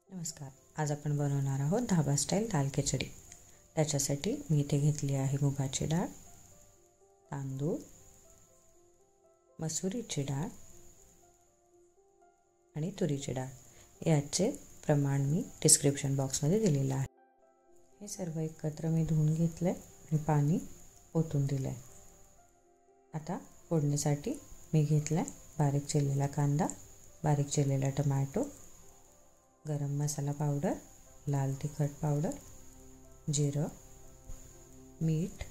नमस्कार. आज आपण बनवणार आहोत धाबा स्टाईल दाल खिचडी. त्याच्यासाठी मी इथे घेतली आहे मुगाची डाळ, तांदूळ, मसुरीची डाळ आणि तुरीची डाळ. याचे प्रमाण मी डिस्क्रिप्शन बॉक्समध्ये दिलेलं आहे. हे सर्व एकत्र मी धुवून घेतलं आणि पाणी ओतून दिलं आहे. आता फोडणीसाठी मी घेतला बारीक चिरलेला कांदा, बारीक चिरलेला टोमॅटो, गरम मसाला पावडर, लाल तिखट पावडर, जिरं, मीठ,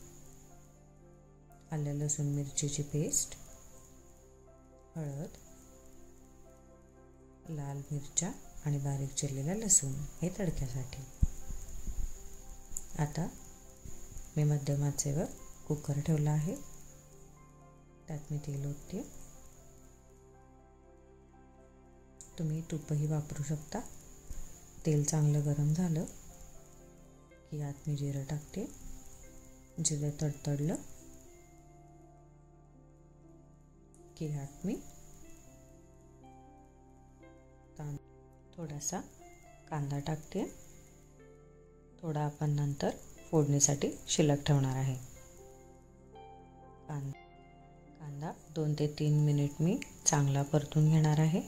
आलं लसूण मिरचीची पेस्ट, हळद, लाल मिरच्या आणि बारीक चिरलेला लसूण हे तडक्यासाठी. आता मी मध्यम आचेवर कुकर ठेवला आहे. त्यात मी तेल ओतते. तुम्ही तूपही वापरू शकता. तेल चांगलं गरम झालं की यात मी जिरं टाकते. जिरं तडतडलं की यात मी थोडासा कांदा टाकते. थोडा आपण नंतर फोडणीसाठी शिल्लक ठेवणार आहे. कांदा 2 ते 3 मिनिट मी चांगला परतून घेणार आहे.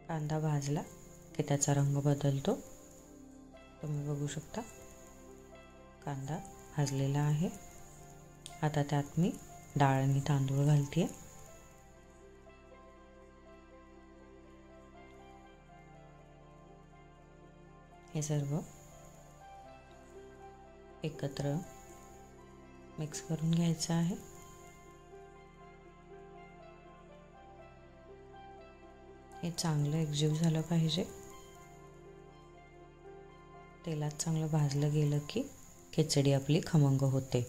कांदा भाजला की त्याचा रंग बदलतो. तुम्ही बघू शकता कांदा भाजलेला आहे. आता त्यात मी डाळ आणि तांदूळ घालते. हे सर्व एकत्र मिक्स करून घ्यायचं आहे. हे चांगलं एकजीव झालं पाहिजे. तेलात चांगलं भाजलं गेलं की खिचडी आपली खमंग होते.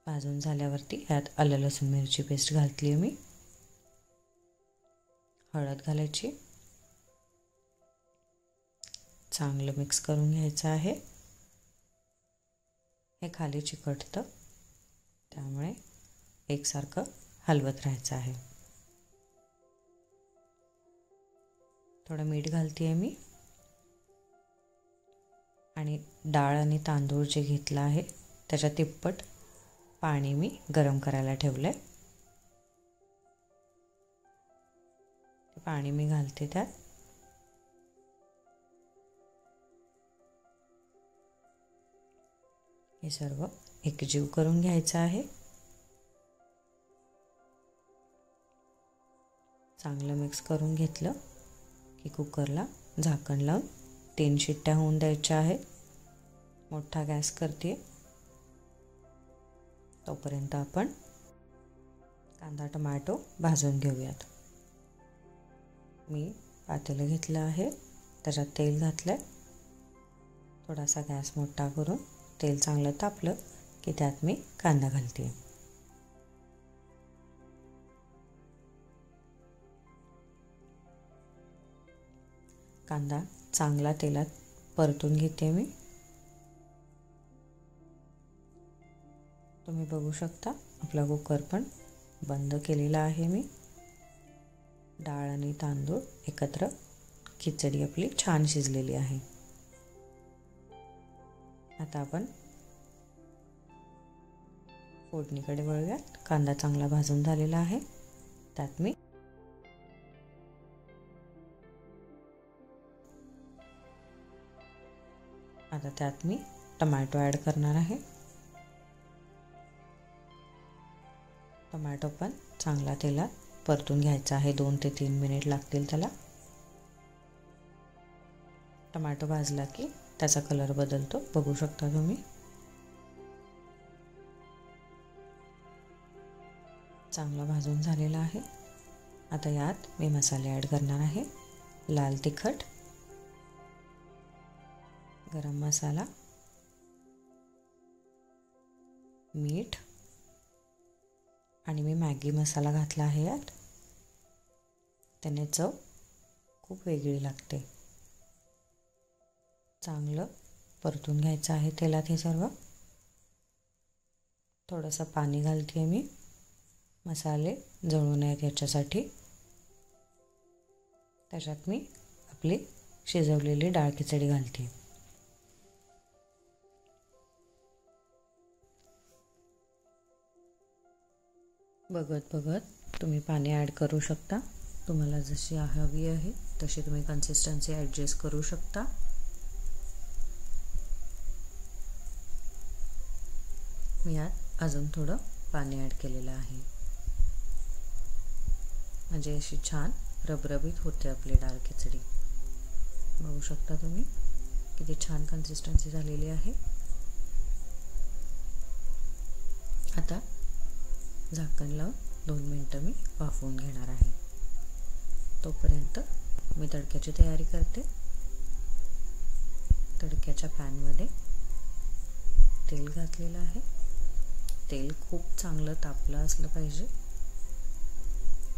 भाजून झाल्यावरती यात आलं लसूण मिरची पेस्ट घातली मी. हळद घालायची. चांगलं मिक्स करून घ्यायचं आहे. हे खाली चिकटतं, त्यामुळे एकसारखं हलवत राहायचं आहे. थोडं मीठ घालते आहे मी आणि डाळ आणि तांदूळ जे घेतलं आहे त्याच्या तिप्पट पाणी मी गरम करायला ठेवलं आहे. पाणी मी घालते त्यात. हे सर्व एकजीव करून घ्यायचं आहे. चांगलं मिक्स करून घेतलं की कुकरला झाकण लावून 3 शिट्ट्या होऊन द्यायच्या आहेत. मोठा गॅस करते. तोपर्यंत आपण कांदा टोमॅटो भाजून घेऊयात. मी पातेलं घेतलं आहे. त्याच्यात तेल घातलं. थोडासा गॅस मोठा करून तेल चांगलं तापलं की त्यात मी कांदा घालते. कांदा चांगला तेलात परतून घेते मी. तुम्ही बघू शकता आपला कुकर पण बंद केलेला आहे मी. डाळ आणि तांदूळ एकत्र खिचडी आपली छान शिजलेली आहे. आता आपण फोडणीकडे वळूयात. कांदा चांगला भाजून झालेला आहे. त्यात मी टोमॅटो ॲड करणार आहे. टोमॅटो पण चांगला तेलात परतून घ्यायचा आहे. 2 ते 3 मिनिट लागतील त्याला. टोमॅटो भाजला की त्याचा कलर बदलतो, बघू शकता तुम्ही. चांगला भाजून झालेला आहे. आता यात मी मसाले ॲड करणार आहे. लाल तिखट, गरम मसाला, मीठ आणि मी मॅगी मसाला घातला आहे यात. त्याने चव खूप वेगळी लागते. चांगलं परतून घ्यायचं आहे तेलात हे सर्व. थोडंसं पाणी घालते मी. मसाले जळू नयेत याच्यासाठी. त्याच्यात मी आपली शिजवलेली डाळ खिचडी घालते. बघत बघत तुम्ही पाणी ॲड करू शकता. तुम्हाला जशी हवी आहे तशी तुम्ही कन्सिस्टन्सी ॲडजस्ट करू शकता. मी यात अजून थोडं पाणी ॲड केलेलं आहे, म्हणजे अशी छान रबरबीत होते आपली डाळ खिचडी. बघू शकता तुम्ही किती छान कन्सिस्टन्सी झालेली आहे. आता झाकण लावून 2 मिनिटं मी वाफवून घेणार आहे. तोपर्यंत मी तडक्याची तयारी करते. तडक्याच्या पॅनमध्ये तेल घातलेलं आहे. तेल खूप चांगलं तापलं असलं पाहिजे.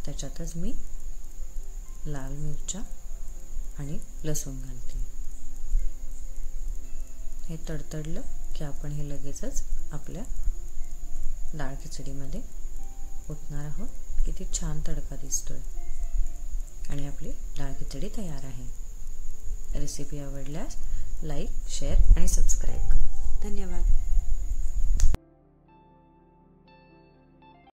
त्याच्यातच मी लाल मिरच्या आणि लसूण घालते. हे तडतडलं की आपण हे लगेचच आपल्या डाळ खिचडीमध्ये ओतणार आहोत. किती छान तडका दिसतोय आणि आपली डाळ खिचडी तयार आहे. रेसिपी आवडल्यास लाईक, शेअर आणि सबस्क्राईब करा. धन्यवाद.